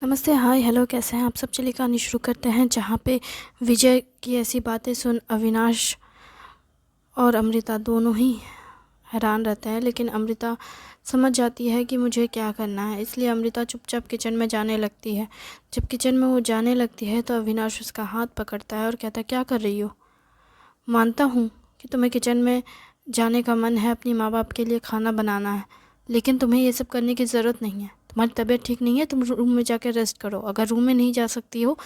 नमस्ते, हाय, हेलो, कैसे हैं आप सब? चलिए कहानी शुरू करते हैं, जहाँ पे विजय की ऐसी बातें सुन अविनाश और अमृता दोनों ही हैरान रहते हैं। लेकिन अमृता समझ जाती है कि मुझे क्या करना है, इसलिए अमृता चुपचाप किचन में जाने लगती है। जब किचन में वो जाने लगती है तो अविनाश उसका हाथ पकड़ता है और कहता है, क्या कर रही हो? मानता हूँ कि तुम्हें किचन में जाने का मन है, अपनी माँ बाप के लिए खाना बनाना है, लेकिन तुम्हें ये सब करने की ज़रूरत नहीं है। तुम्हारी तबीयत ठीक नहीं है, तुम रूम में जाकर रेस्ट करो। अगर रूम में नहीं जा सकती हो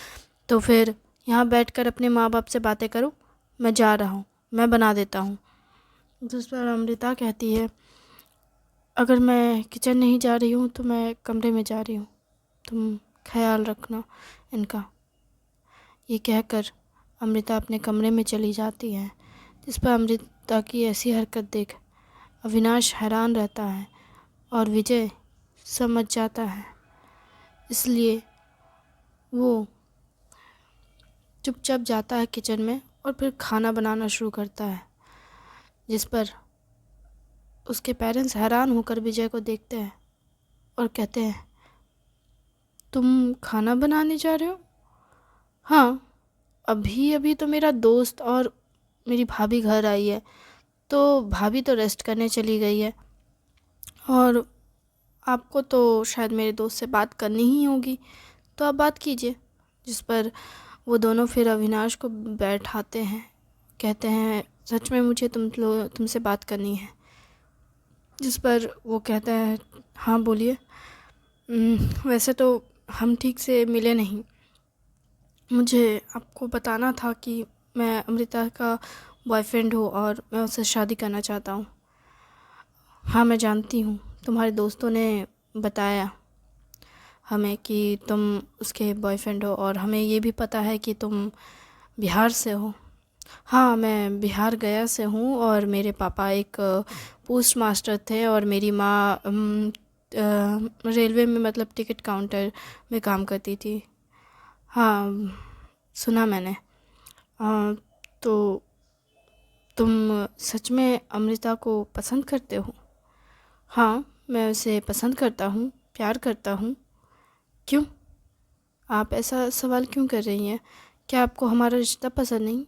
तो फिर यहाँ बैठकर अपने माँ बाप से बातें करो। मैं जा रहा हूँ, मैं बना देता हूँ। जिस पर अमृता कहती है, अगर मैं किचन नहीं जा रही हूँ तो मैं कमरे में जा रही हूँ, तुम ख्याल रखना इनका। ये कहकर अमृता अपने कमरे में चली जाती है। जिस पर अमृता की ऐसी हरकत देख अविनाश हैरान रहता है और विजय समझ जाता है, इसलिए वो चुपचाप जाता है किचन में और फिर खाना बनाना शुरू करता है। जिस पर उसके पेरेंट्स हैरान होकर विजय को देखते हैं और कहते हैं, तुम खाना बनाने जा रहे हो? हाँ, अभी अभी तो मेरा दोस्त और मेरी भाभी घर आई है, तो भाभी तो रेस्ट करने चली गई है और आपको तो शायद मेरे दोस्त से बात करनी ही होगी, तो आप बात कीजिए। जिस पर वो दोनों फिर अविनाश को बैठाते हैं, कहते हैं, सच में मुझे तुमसे बात करनी है। जिस पर वो कहता है, हाँ बोलिए। वैसे तो हम ठीक से मिले नहीं, मुझे आपको बताना था कि मैं अमृता का बॉयफ्रेंड हूँ और मैं उससे शादी करना चाहता हूँ। हाँ, मैं जानती हूँ, तुम्हारे दोस्तों ने बताया हमें कि तुम उसके बॉयफ्रेंड हो, और हमें ये भी पता है कि तुम बिहार से हो। हाँ, मैं बिहार गया से हूँ और मेरे पापा एक पोस्ट मास्टर थे और मेरी माँ रेलवे में, मतलब टिकट काउंटर में काम करती थी। हाँ, सुना मैंने। तो तुम सच में अमृता को पसंद करते हो? हाँ, मैं उसे पसंद करता हूँ, प्यार करता हूँ। क्यों? आप ऐसा सवाल क्यों कर रही हैं? क्या आपको हमारा रिश्ता पसंद नहीं?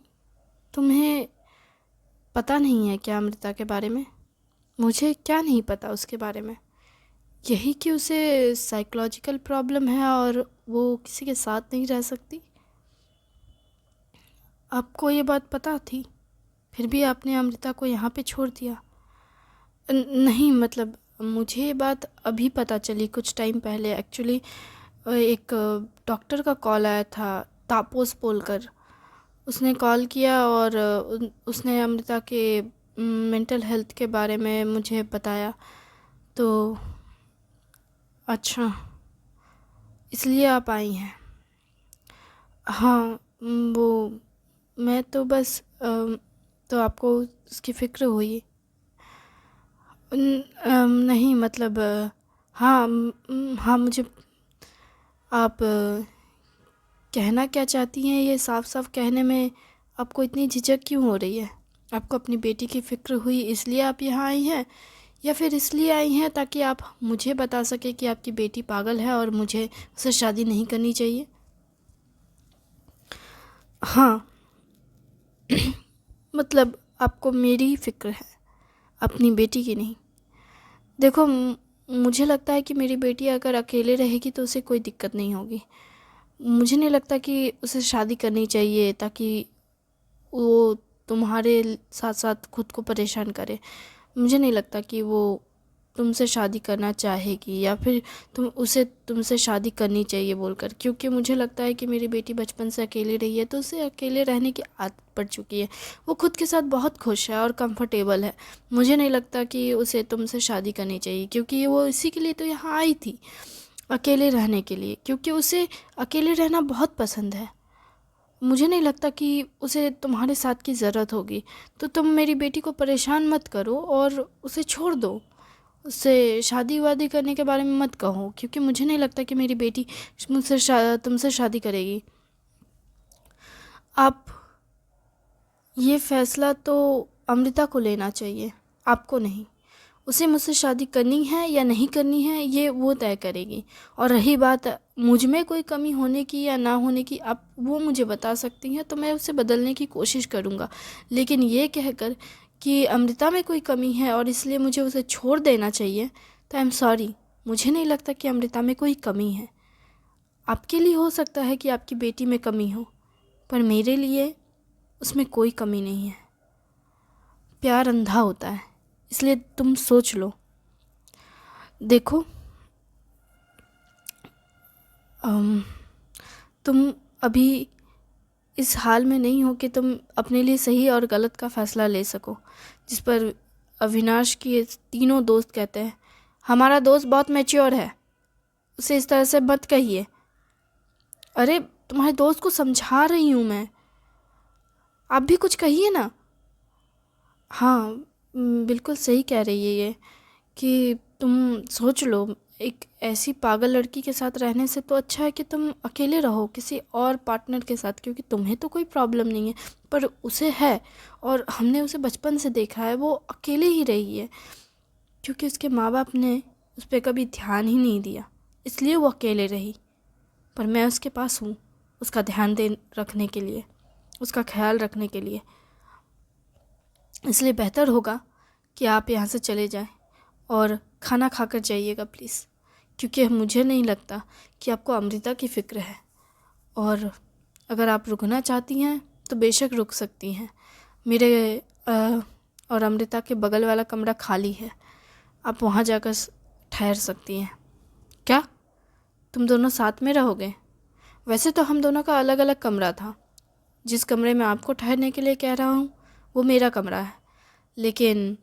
तुम्हें पता नहीं है क्या अमृता के बारे में? मुझे क्या नहीं पता उसके बारे में? यही कि उसे साइकोलॉजिकल प्रॉब्लम है और वो किसी के साथ नहीं रह सकती। आपको ये बात पता थी, फिर भी आपने अमृता को यहाँ पे छोड़ दिया? नहीं, मतलब मुझे ये बात अभी पता चली, कुछ टाइम पहले एक्चुअली। एक डॉक्टर का कॉल आया था, तापोस बोलकर। उसने कॉल किया और उसने अमृता के मेंटल हेल्थ के बारे में मुझे बताया। तो अच्छा, इसलिए आप आई हैं? हाँ, वो मैं तो बस तो आपको उसकी फ़िक्र हुई? नहीं, मतलब हाँ, हाँ, मुझे आप कहना क्या चाहती हैं, ये साफ साफ कहने में आपको इतनी झिझक क्यों हो रही है? आपको अपनी बेटी की फ़िक्र हुई इसलिए आप यहाँ आई हैं, या फिर इसलिए आई हैं ताकि आप मुझे बता सके कि आपकी बेटी पागल है और मुझे उससे शादी नहीं करनी चाहिए? हाँ, मतलब आपको मेरी ही फ़िक्र है, अपनी बेटी की नहीं। देखो, मुझे लगता है कि मेरी बेटी अगर अकेले रहेगी तो उसे कोई दिक्कत नहीं होगी। मुझे नहीं लगता कि उसे शादी करनी चाहिए ताकि वो तुम्हारे साथ साथ खुद को परेशान करे। मुझे नहीं लगता कि वो तुमसे शादी करना चाहेगी, या फिर तुमसे शादी करनी चाहिए बोलकर, क्योंकि मुझे लगता है कि मेरी बेटी बचपन से अकेली रही है, तो उसे अकेले रहने की आदत पड़ चुकी है। वो खुद के साथ बहुत खुश है और कंफर्टेबल है। मुझे नहीं लगता कि उसे तुमसे शादी करनी चाहिए, क्योंकि वो इसी के लिए तो यहाँ आई थी, अकेले रहने के लिए, क्योंकि उसे अकेले रहना बहुत पसंद है। मुझे नहीं लगता कि उसे तुम्हारे साथ की ज़रूरत होगी। तो तुम मेरी बेटी को परेशान मत करो और उसे छोड़ दो। उससे शादी वादी करने के बारे में मत कहो, क्योंकि मुझे नहीं लगता कि मेरी बेटी तुमसे शादी करेगी। आप ये फ़ैसला तो अमृता को लेना चाहिए, आपको नहीं। उसे मुझसे शादी करनी है या नहीं करनी है ये वो तय करेगी। और रही बात मुझ में कोई कमी होने की या ना होने की, आप वो मुझे बता सकती हैं तो मैं उसे बदलने की कोशिश करूँगा। लेकिन ये कहकर कि अमृता में कोई कमी है और इसलिए मुझे उसे छोड़ देना चाहिए, तो आई एम सॉरी, मुझे नहीं लगता कि अमृता में कोई कमी है। आपके लिए हो सकता है कि आपकी बेटी में कमी हो, पर मेरे लिए उसमें कोई कमी नहीं है। प्यार अंधा होता है, इसलिए तुम सोच लो। देखो तुम अभी इस हाल में नहीं हो कि तुम अपने लिए सही और गलत का फ़ैसला ले सको, जिस पर अविनाश की तीनों दोस्त कहते हैं हमारा दोस्त बहुत मैच्योर है, उसे इस तरह से मत कहिए। अरे तुम्हारे दोस्त को समझा रही हूँ मैं, आप भी कुछ कहिए ना। हाँ बिल्कुल सही कह रही है ये कि तुम सोच लो, एक ऐसी पागल लड़की के साथ रहने से तो अच्छा है कि तुम अकेले रहो किसी और पार्टनर के साथ, क्योंकि तुम्हें तो कोई प्रॉब्लम नहीं है पर उसे है। और हमने उसे बचपन से देखा है, वो अकेले ही रही है क्योंकि उसके माँ बाप ने उस पर कभी ध्यान ही नहीं दिया, इसलिए वो अकेले रही। पर मैं उसके पास हूँ उसका ध्यान दे रखने के लिए, उसका ख्याल रखने के लिए। इसलिए बेहतर होगा कि आप यहाँ से चले जाएं और खाना खाकर जाइएगा प्लीज़, क्योंकि मुझे नहीं लगता कि आपको अमृता की फ़िक्र है। और अगर आप रुकना चाहती हैं तो बेशक रुक सकती हैं, मेरे और अमृता के बगल वाला कमरा खाली है, आप वहाँ जाकर ठहर सकती हैं। क्या तुम दोनों साथ में रहोगे? वैसे तो हम दोनों का अलग अलग कमरा था, जिस कमरे में आपको ठहरने के लिए कह रहा हूँ वो मेरा कमरा है, लेकिन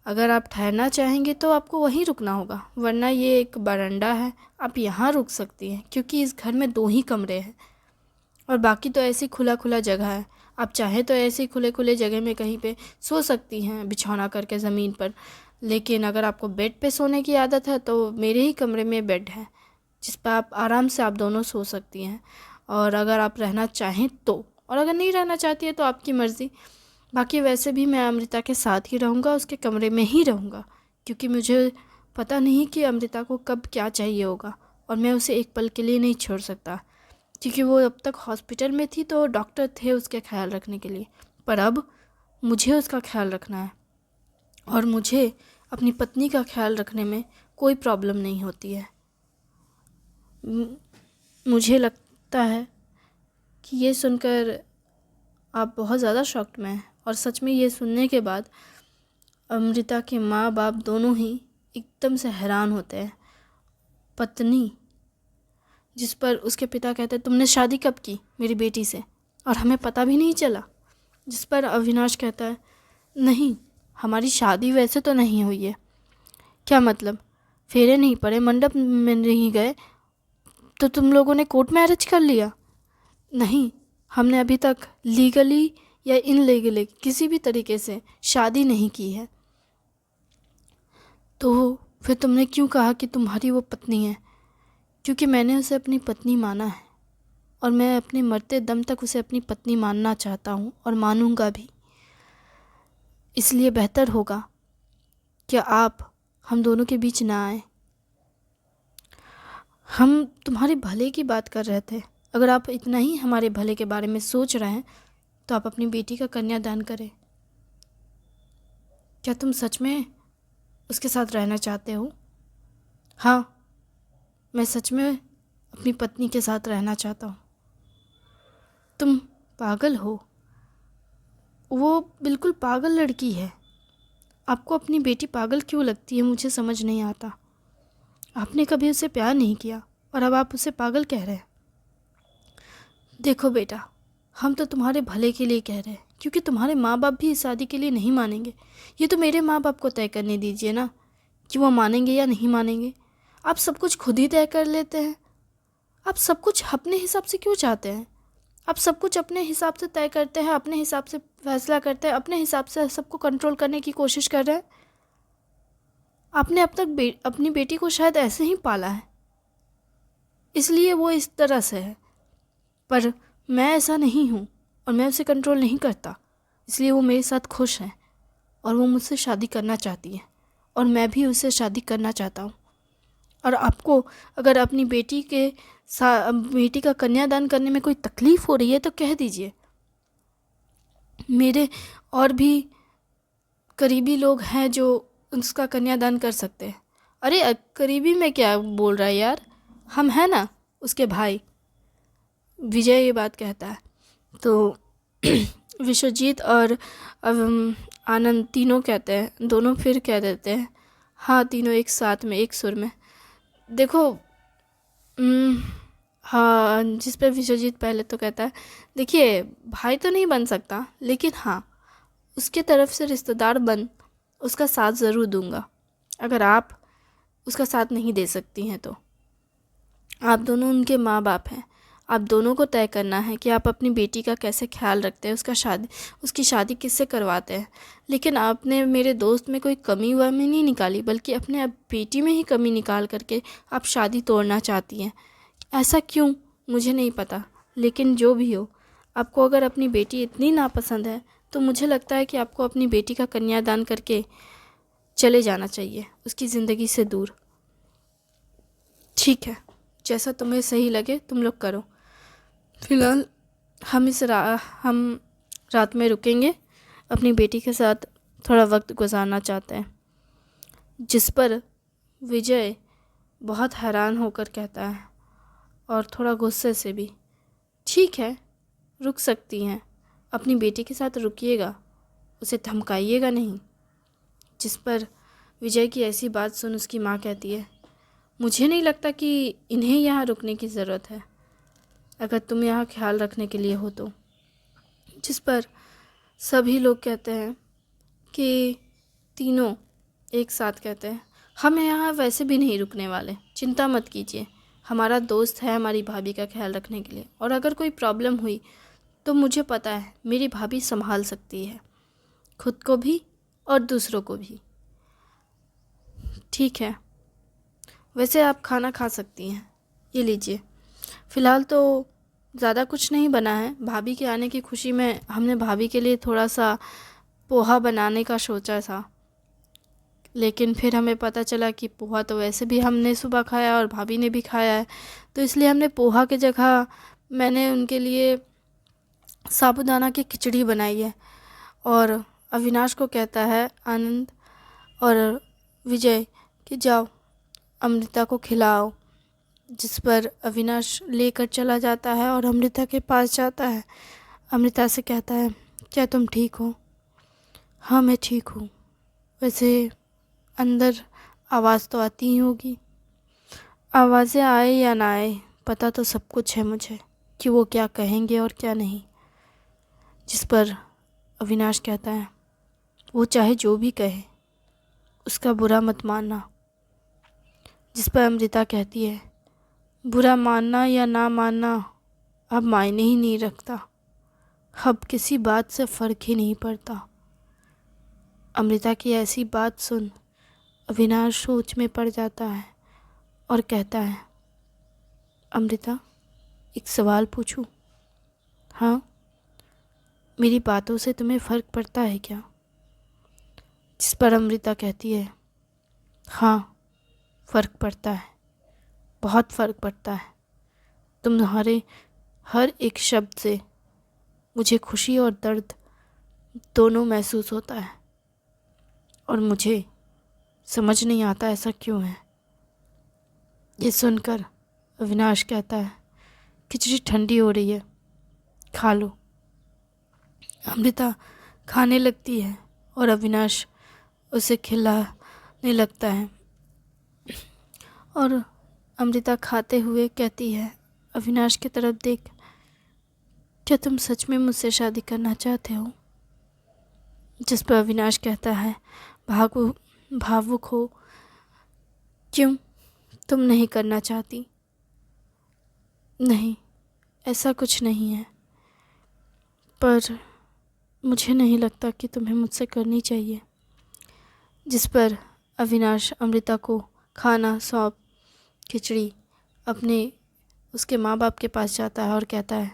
अगर आप ठहरना चाहेंगे तो आपको वहीं रुकना होगा, वरना ये एक बरामदा है, आप यहाँ रुक सकती हैं क्योंकि इस घर में 2 ही कमरे हैं और बाकी तो ऐसी खुला खुला जगह है। आप चाहें तो ऐसी खुले खुले जगह में कहीं पे सो सकती हैं बिछौना करके ज़मीन पर, लेकिन अगर आपको बेड पे सोने की आदत है तो मेरे ही कमरे में बेड है जिस पर आप आराम से आप दोनों सो सकती हैं। और अगर आप रहना चाहें तो, और अगर नहीं रहना चाहती है तो आपकी मर्ज़ी। बाकी वैसे भी मैं अमृता के साथ ही रहूँगा, उसके कमरे में ही रहूँगा, क्योंकि मुझे पता नहीं कि अमृता को कब क्या चाहिए होगा और मैं उसे एक पल के लिए नहीं छोड़ सकता, क्योंकि वो अब तक हॉस्पिटल में थी तो डॉक्टर थे उसके ख्याल रखने के लिए, पर अब मुझे उसका ख्याल रखना है और मुझे अपनी पत्नी का ख्याल रखने में कोई प्रॉब्लम नहीं होती है। मुझे लगता है कि ये सुनकर आप बहुत ज़्यादा शॉक्ड में हैं, और सच में ये सुनने के बाद अमृता के माँ बाप दोनों ही एकदम से हैरान होते हैं। पत्नी, जिस पर उसके पिता कहते हैं तुमने शादी कब की मेरी बेटी से और हमें पता भी नहीं चला, जिस पर अविनाश कहता है नहीं, हमारी शादी वैसे तो नहीं हुई है। क्या मतलब, फेरे नहीं पड़े, मंडप में नहीं गए, तो तुम लोगों ने कोर्ट मैरिज कर लिया? नहीं, हमने अभी तक लीगली या इनलीगली किसी भी तरीके से शादी नहीं की है। तो फिर तुमने क्यों कहा कि तुम्हारी वो पत्नी है? क्योंकि मैंने उसे अपनी पत्नी माना है और मैं अपने मरते दम तक उसे अपनी पत्नी मानना चाहता हूँ और मानूंगा भी। इसलिए बेहतर होगा कि आप हम दोनों के बीच ना आए। हम तुम्हारे भले की बात कर रहे थे, अगर आप इतना ही हमारे भले के बारे में सोच रहे हैं तो आप अपनी बेटी का कन्यादान करें। क्या तुम सच में उसके साथ रहना चाहते हो? हाँ, मैं सच में अपनी पत्नी के साथ रहना चाहता हूँ। तुम पागल हो, वो बिल्कुल पागल लड़की है। आपको अपनी बेटी पागल क्यों लगती है मुझे समझ नहीं आता। आपने कभी उसे प्यार नहीं किया और अब आप उसे पागल कह रहे हैं। देखो बेटा, हम तो तुम्हारे भले के लिए कह रहे हैं, क्योंकि तुम्हारे माँ बाप भी इस शादी के लिए नहीं मानेंगे। ये तो मेरे माँ बाप को तय करने दीजिए ना कि वो मानेंगे या नहीं मानेंगे। आप सब कुछ खुद ही तय कर लेते हैं। आप सब कुछ अपने हिसाब से क्यों चाहते हैं? आप सब कुछ अपने हिसाब से तय करते हैं, अपने हिसाब से फैसला करते हैं, अपने हिसाब से सबको कंट्रोल करने की कोशिश कर रहे हैं। आपने अब तक अपनी बेटी को शायद ऐसे ही पाला है, इसलिए वो इस तरह से है, पर मैं ऐसा नहीं हूँ और मैं उसे कंट्रोल नहीं करता, इसलिए वो मेरे साथ खुश है और वो मुझसे शादी करना चाहती है और मैं भी उससे शादी करना चाहता हूँ। और आपको अगर अपनी बेटी का कन्यादान करने में कोई तकलीफ़ हो रही है तो कह दीजिए। मेरे और भी करीबी लोग हैं जो उसका कन्यादान कर सकते हैं। अरे करीबी में क्या बोल रहा है यार, हम हैं ना उसके भाई। विजय ये बात कहता है तो विश्वजीत और आनंद तीनों कहते हैं, दोनों फिर कह देते हैं हाँ, तीनों एक साथ में एक सुर में। देखो हाँ, जिस पे विश्वजीत पहले तो कहता है देखिए भाई तो नहीं बन सकता, लेकिन हाँ उसके तरफ से रिश्तेदार बन उसका साथ ज़रूर दूंगा। अगर आप उसका साथ नहीं दे सकती हैं तो आप दोनों उनके माँ बाप हैं। आप दोनों को तय करना है कि आप अपनी बेटी का कैसे ख्याल रखते हैं, उसकी शादी किससे करवाते हैं। लेकिन आपने मेरे दोस्त में कोई कमी वमी नहीं निकाली, बल्कि अपने अब बेटी में ही कमी निकाल करके आप शादी तोड़ना चाहती हैं। ऐसा क्यों मुझे नहीं पता, लेकिन जो भी हो, आपको अगर अपनी बेटी इतनी नापसंद है तो मुझे लगता है कि आपको अपनी बेटी का कन्यादान करके चले जाना चाहिए उसकी ज़िंदगी से दूर। ठीक है, जैसा तुम्हें सही लगे तुम लोग करो। फिलहाल हम रात में रुकेंगे, अपनी बेटी के साथ थोड़ा वक्त गुजारना चाहते हैं। जिस पर विजय बहुत हैरान होकर कहता है और थोड़ा गुस्से से भी, ठीक है रुक सकती हैं, अपनी बेटी के साथ रुकिएगा, उसे धमकाइएगा नहीं। जिस पर विजय की ऐसी बात सुन उसकी माँ कहती है मुझे नहीं लगता कि इन्हें यहाँ रुकने की ज़रूरत है, अगर तुम यहाँ ख्याल रखने के लिए हो तो। जिस पर सभी लोग कहते हैं कि तीनों एक साथ कहते हैं हम यहाँ वैसे भी नहीं रुकने वाले, चिंता मत कीजिए, हमारा दोस्त है हमारी भाभी का ख्याल रखने के लिए, और अगर कोई प्रॉब्लम हुई तो मुझे पता है मेरी भाभी संभाल सकती है, खुद को भी और दूसरों को भी। ठीक है, वैसे आप खाना खा सकती हैं, ये लीजिए। फ़िलहाल तो ज़्यादा कुछ नहीं बना है, भाभी के आने की खुशी में हमने भाभी के लिए थोड़ा सा पोहा बनाने का सोचा था, लेकिन फिर हमें पता चला कि पोहा तो वैसे भी हमने सुबह खाया और भाभी ने भी खाया है, तो इसलिए हमने पोहा की जगह मैंने उनके लिए साबूदाना की खिचड़ी बनाई है। और अविनाश को कहता है आनंद और विजय कि जाओ अमृता को खिलाओ। जिस पर अविनाश लेकर चला जाता है और अमृता के पास जाता है। अमृता से कहता है क्या तुम ठीक हो? हाँ मैं ठीक हूँ। वैसे अंदर आवाज़ तो आती ही होगी। आवाज़ें आए या ना आए पता तो सब कुछ है मुझे कि वो क्या कहेंगे और क्या नहीं। जिस पर अविनाश कहता है वो चाहे जो भी कहे उसका बुरा मत मानना। जिस पर अमृता कहती है बुरा मानना या ना मानना अब मायने ही नहीं रखता, अब किसी बात से फ़र्क ही नहीं पड़ता। अमृता की ऐसी बात सुन अविनाश सोच में पड़ जाता है और कहता है अमृता एक सवाल पूछूं? हाँ, मेरी बातों से तुम्हें फ़र्क पड़ता है क्या? जिस पर अमृता कहती है हाँ फ़र्क पड़ता है, बहुत फ़र्क पड़ता है। तुम्हारे हर एक शब्द से मुझे खुशी और दर्द दोनों महसूस होता है और मुझे समझ नहीं आता ऐसा क्यों है। ये सुनकर अविनाश कहता है खिचड़ी ठंडी हो रही है, खा लो। अमृता खाने लगती है और अविनाश उसे खिलाने लगता है और अमृता खाते हुए कहती है अविनाश की तरफ देख, क्या तुम सच में मुझसे शादी करना चाहते हो? जिस पर अविनाश कहता है भावुक हो, क्यों तुम नहीं करना चाहती? नहीं, ऐसा कुछ नहीं है, पर मुझे नहीं लगता कि तुम्हें मुझसे करनी चाहिए। जिस पर अविनाश अमृता को खाना सौंप खिचड़ी अपने उसके माँ बाप के पास जाता है और कहता है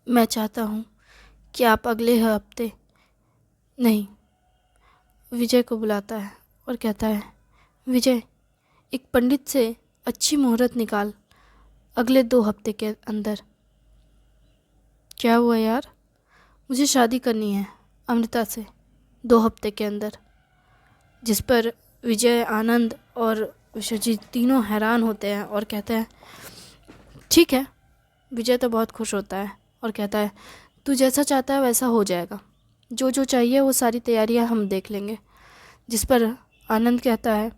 मैं चाहता हूँ कि आप अगले हफ्ते नहीं, विजय को बुलाता है और कहता है, विजय, एक पंडित से अच्छी मुहूर्त निकाल अगले 2 हफ्ते के अंदर। क्या हुआ यार? मुझे शादी करनी है अमृता से 2 हफ्ते के अंदर। जिस पर विजय, आनंद और विश्वजीत तीनों हैरान होते हैं और कहते हैं, ठीक है। विजय तो बहुत खुश होता है और कहता है, तू जैसा चाहता है वैसा हो जाएगा, जो जो चाहिए वो सारी तैयारियां हम देख लेंगे। जिस पर आनंद कहता है,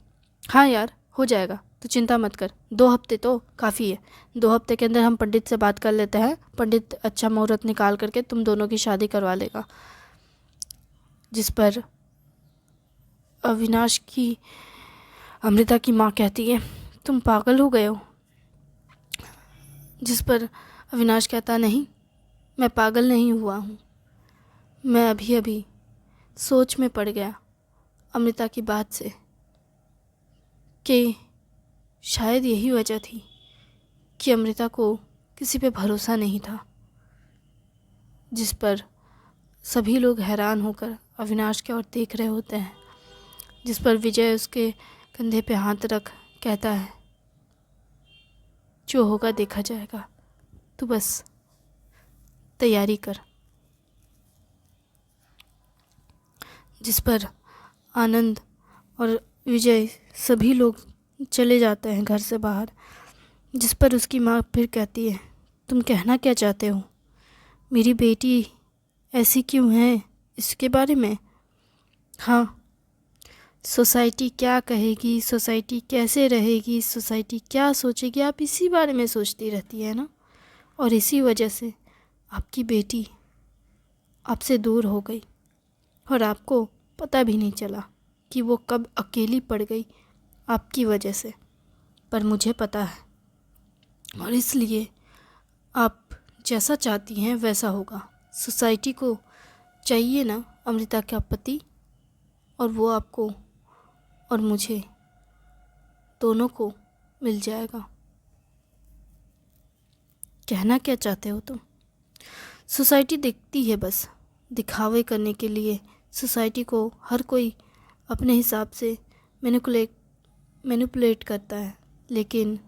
हाँ यार, हो जाएगा, तू चिंता मत कर, 2 हफ्ते तो काफ़ी है। 2 हफ्ते के अंदर हम पंडित से बात कर लेते हैं, पंडित अच्छा मुहूर्त निकाल करके तुम दोनों की शादी करवा लेगा। जिस पर अविनाश की अमृता की माँ कहती है, तुम पागल हो गए हो। जिस पर अविनाश कहता, नहीं, मैं पागल नहीं हुआ हूँ, मैं अभी अभी सोच में पड़ गया अमृता की बात से कि शायद यही वजह थी कि अमृता को किसी पे भरोसा नहीं था। जिस पर सभी लोग हैरान होकर अविनाश की ओर देख रहे होते हैं। जिस पर विजय उसके कंधे पे हाथ रख कहता है, जो होगा देखा जाएगा, तू बस तैयारी कर। जिस पर आनंद और विजय सभी लोग चले जाते हैं घर से बाहर। जिस पर उसकी माँ फिर कहती है, तुम कहना क्या चाहते हो? मेरी बेटी ऐसी क्यों है, इसके बारे में? हाँ, सोसाइटी क्या कहेगी, सोसाइटी कैसे रहेगी, सोसाइटी क्या सोचेगी, आप इसी बारे में सोचती रहती है ना। और इसी वजह से आपकी बेटी आपसे दूर हो गई और आपको पता भी नहीं चला कि वो कब अकेली पड़ गई आपकी वजह से। पर मुझे पता है और इसलिए आप जैसा चाहती हैं वैसा होगा। सोसाइटी को चाहिए ना अमृता का पति, और वो आपको और मुझे दोनों को मिल जाएगा। कहना क्या चाहते हो तुम? सोसाइटी दिखती है बस दिखावे करने के लिए। सोसाइटी को हर कोई अपने हिसाब से मैनिपुलेट करता है, लेकिन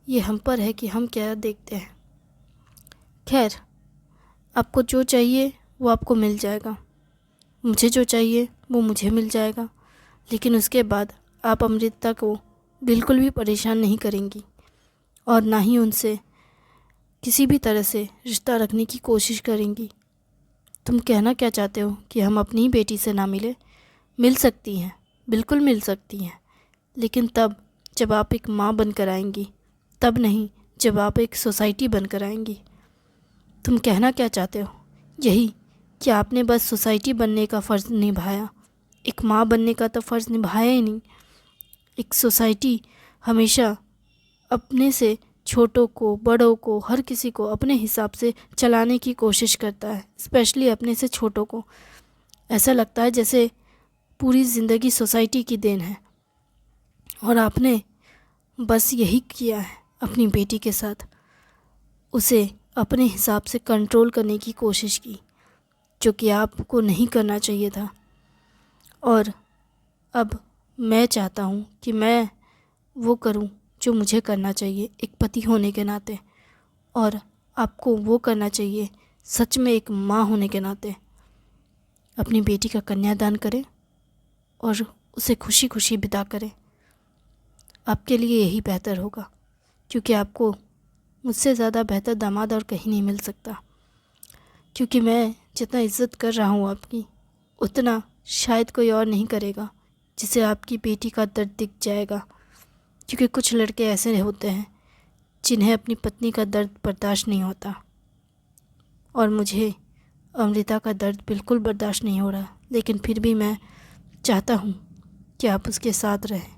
ये हम पर है कि हम क्या देखते हैं। खैर, आपको जो चाहिए वो आपको मिल जाएगा, मुझे जो चाहिए वो मुझे मिल जाएगा, लेकिन उसके बाद आप अमृता को बिल्कुल भी परेशान नहीं करेंगी और ना ही उनसे किसी भी तरह से रिश्ता रखने की कोशिश करेंगी। तुम कहना क्या चाहते हो कि हम अपनी ही बेटी से ना मिले? मिल सकती हैं, बिल्कुल मिल सकती हैं, लेकिन तब जब आप एक माँ बनकर आएंगी, तब नहीं जब आप एक सोसाइटी बनकर आएंगी। तुम कहना क्या चाहते हो? यही कि आपने बस सोसाइटी बनने का फ़र्ज़ निभाया, एक माँ बनने का तो फ़र्ज़ निभाया ही नहीं। एक सोसाइटी हमेशा अपने से छोटों को, बड़ों को, हर किसी को अपने हिसाब से चलाने की कोशिश करता है, स्पेशली अपने से छोटों को। ऐसा लगता है जैसे पूरी ज़िंदगी सोसाइटी की देन है और आपने बस यही किया है अपनी बेटी के साथ, उसे अपने हिसाब से कंट्रोल करने की कोशिश की, जो कि आपको नहीं करना चाहिए था। और अब मैं चाहता हूँ कि मैं वो करूँ जो मुझे करना चाहिए एक पति होने के नाते, और आपको वो करना चाहिए सच में एक माँ होने के नाते। अपनी बेटी का कन्यादान करें और उसे खुशी खुशी विदा करें। आपके लिए यही बेहतर होगा, क्योंकि आपको मुझसे ज़्यादा बेहतर दामाद और कहीं नहीं मिल सकता। क्योंकि मैं जितना इज़्ज़त कर रहा हूँ आपकी, उतना शायद कोई और नहीं करेगा जिसे आपकी बेटी का दर्द दिख जाएगा। क्योंकि कुछ लड़के ऐसे होते हैं जिन्हें अपनी पत्नी का दर्द बर्दाश्त नहीं होता, और मुझे अमृता का दर्द बिल्कुल बर्दाश्त नहीं हो रहा। लेकिन फिर भी मैं चाहता हूँ कि आप उसके साथ रहें,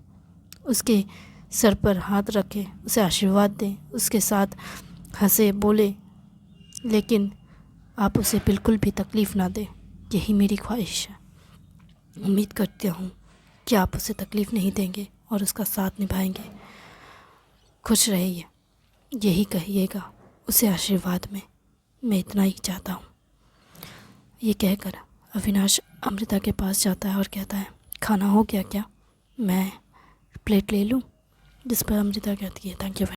उसके सर पर हाथ रखें, उसे आशीर्वाद दें, उसके साथ हंसे बोले, लेकिन आप उसे बिल्कुल भी तकलीफ़ ना दें। यही मेरी ख्वाहिश है। उम्मीद करती हूँ कि आप उसे तकलीफ़ नहीं देंगे और उसका साथ निभाएंगे। खुश रहिए, यही कहिएगा उसे आशीर्वाद में। मैं इतना ही चाहता हूँ। ये कहकर अविनाश अमृता के पास जाता है और कहता है, खाना हो गया क्या? मैं प्लेट ले लूँ? जिस पर अमृता कहती है थैंक यू।